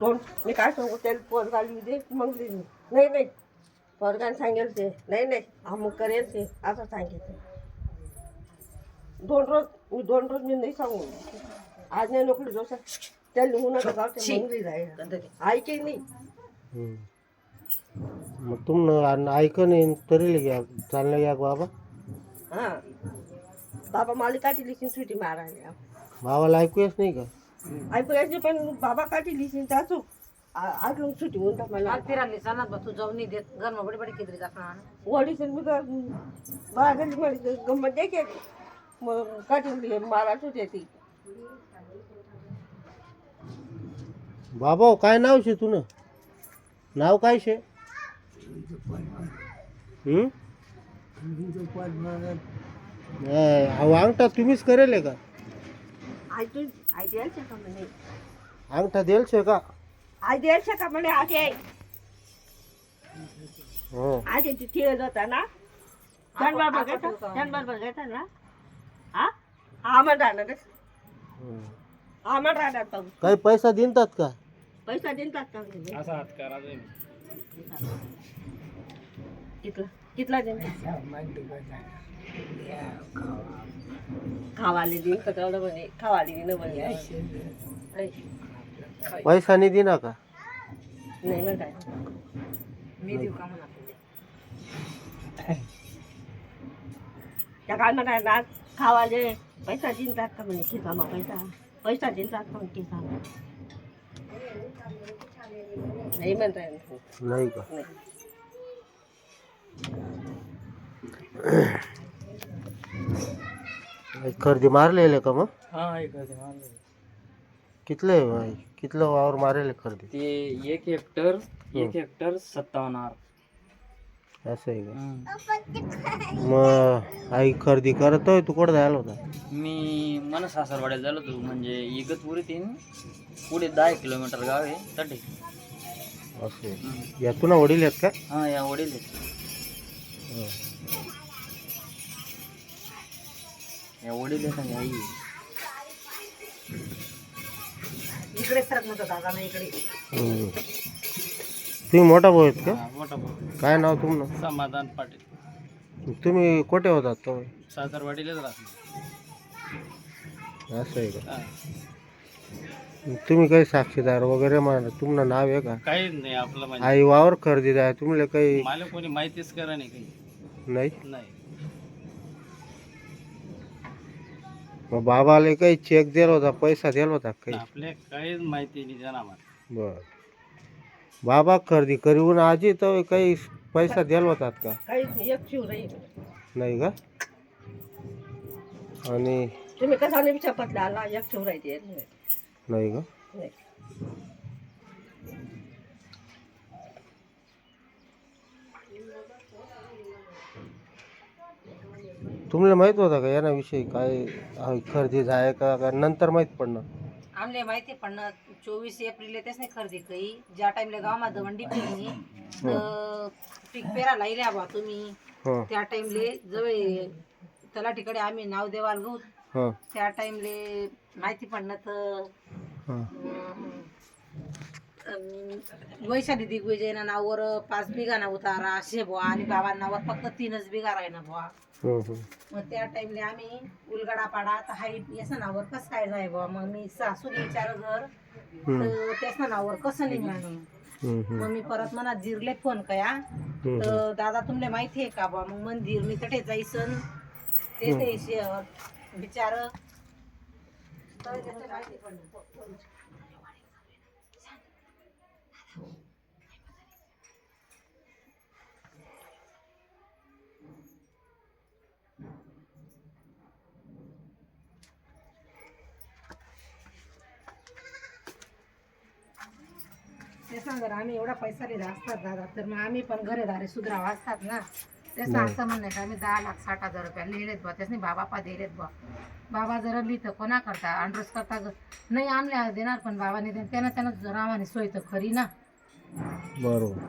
कोण मी काय सांगू त्याला पोरगा लिहू दे मग लिहिली नाही नाही पोरगाने सांगेल ते नाही अमुक करेल ते असं सांगितलं 2 रोज मी नाही सांगू आज नाही नोकरी जोसा त्या लिहू नका जाऊ ते मग लिहिलं ऐके नाही मग तुम ऐक नाही तरी घ्या चाललं घ्या बाबा. हां बाबा मला काठी लिहिशील सुटी मारायला बाबाला ऐकूच नाही का? ऐकू यायची पण बाबा काठी लिहिशील त्याचू आज लोक सुटी होऊन टाक मला फिरायला सांगत बा तू जाऊन नाही देत घर बडी बडी किती जाणार वडील मी बागली म्हणे गंमत दे के मग काठी मारा सुटी ती बाबा काय नाव शे तुनं नाव काय शे? अंगठा तुम्हीच करेल आहे का? आई तू आई द्यायचं का म्हणे अंगठा देल शे का? आई द्यायचं का म्हणे आगे हो आगे ती ठेवत होता ना जनवार बघायचा ना हा आम्हाला राहणार आम्हाला राहणार पाहू काही पैसा देतात का? पैसा देतात का असा हात करा कितला देईन खावाले देईन का तेवढं म्हणे खावाले देईन म्हणे पैसा नाही देणार का? नाही म्हणताय मी देऊ का म्हणा त्या काय म्हणाय ना खावाले पैसा देतात का म्हणे खिसा मग पैसा देतात का म्हणे खिसा नाही म्हणताय नाही का? नाही खरेदी मारलेले का मग? हा एक कितलं वावर मारेल खरेदी? ते 1 हेक्टर 57 असं आहे का? मग आई खरेदी करतोय तू कुठं जायला होता? मी मन सासरवाड्यात झालो होतो म्हणजे इगतपुरीतून पुढे 10 किलोमीटर गाव आहे तटे. असं आहे. यातून वडील आहेत का? हा या वडील आहेत. या वडील आहेत आणि आई आहे. इकडे सरक नव्हतं दादा ना इकडे तुम्ही मोठा भाऊ आहेत का? हा, मोठा भाऊ काय नाव तुमनं? समाधान पाटील तुम्ही कुठे होतात तो? सासरवाडीलाच राहतो. असं आहे का? हा. तुम्ही काही साक्षीदार वगैरे म्हणा तुमनं नाव आहे का? काहीच नाही आपलं म्हणजे आई वावर खरेदी आहे तुम्हाला काही मला कोणी माहितीच करा नाही काही नाही? नाही. मग बाबाला काही चेक दिला होता पैसा दिला होता काही? आपले काहीच माहिती नाही जाणार मला. बर बाबा खरेदी करून आजी तर काही पैसा दिला होतात का? काहीच नाही एक शिव राहील नाही का? आणि तुम्ही कसा नाही शपथला आला एक शिव राहायचे नाही का? नाही तुम्हाला माहित होता का याविषयी काय खरेदी आहे का नंतर माहित पडणार? आमले माहिती पण 24 एप्रिल तेच नाही खरेदी काही ज्या टाइमला गावामध्ये दवंडी पेरणी तर पीक पेरा लायल्या बा तुम्ही हं, त्या टाइमले जवळ तलाठीकडे आम्ही नाव देवाल गहू हं, त्या टाइमले माहिती पडणं तर हं. वैशाली दिग्विजयना नावावर 5 बिघाना उतारा असे बुवा आणि बाबांना नावावर फक्त 3च बिघा राहिना बुवा. हं, हं. मग त्या टाइमले आम्ही उलगडा पाडा तर हाई याच्या नावावर कसं काय जाय बुवा. मग मी सासूने विचार घर तर त्याच्या नावावर कसं नाही म्हणून हं, हं. मग मी परत म्हणा जिरले फोन कया तर दादा तुमले माहिती आहे का बुवा. मग मन धीर मी तटे जायसन ते विचार ते सांगा आम्ही एवढा पैसा लिहिला असतात दादा तर मग आम्ही पण घरेदारे सुधरावा असतात ना. त्याचं असं म्हणणं का आम्ही 10,60,000 रुपया लिहिलेत बा त्याने बाबा दिलेत बा. बाबा जरा लिहितं कोणा करता अंडरस करता नाही आमल्या देणार पण बाबाने त्यानं रामाने सोय तर खरी ना. बरोबर.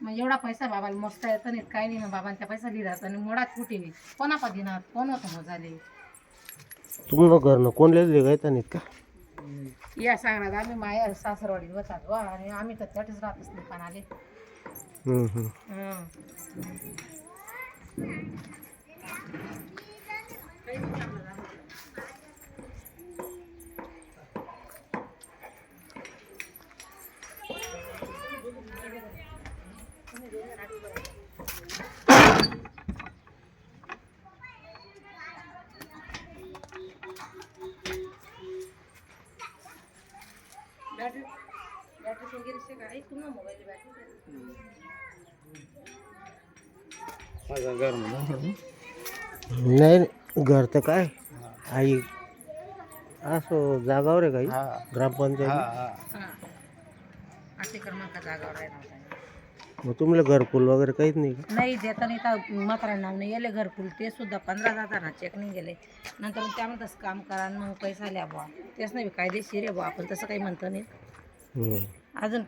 मग एवढा पैसा बाबाला मोजता येतं नाही काही नाही ना. बाबांच्या पैसा लिहिला आणि मुळात कुठे कोणा पा देणार कोण होतं मोजाले? तुम्हाला घरनं कोण लिहिले गायता नाहीत का? या सांगणार आम्ही माया सासरवाडीत बसतात वा आणि आम्ही तर त्यातच राहतच नाही पण आले हम्म, हम्म. नाही घर तर काय आई असं जागावर आहे काही ग्रामपंचायत असे क्रमांक जागावर आहे नव्हता मग तुम्हाला घरकुल वगैरे काहीच नाही का नाही देता नाही तर मात्र नाव नाही गेले घरकुल ते सुद्धा 15,000 ना चेक नाही गेले नंतर त्यामध्ये तसं काम करा मग पैसा आल्या बुवा तेच नाही कायदेशीर आहे बुवा आपण तसं काही म्हणतो नाही हम्म. अजून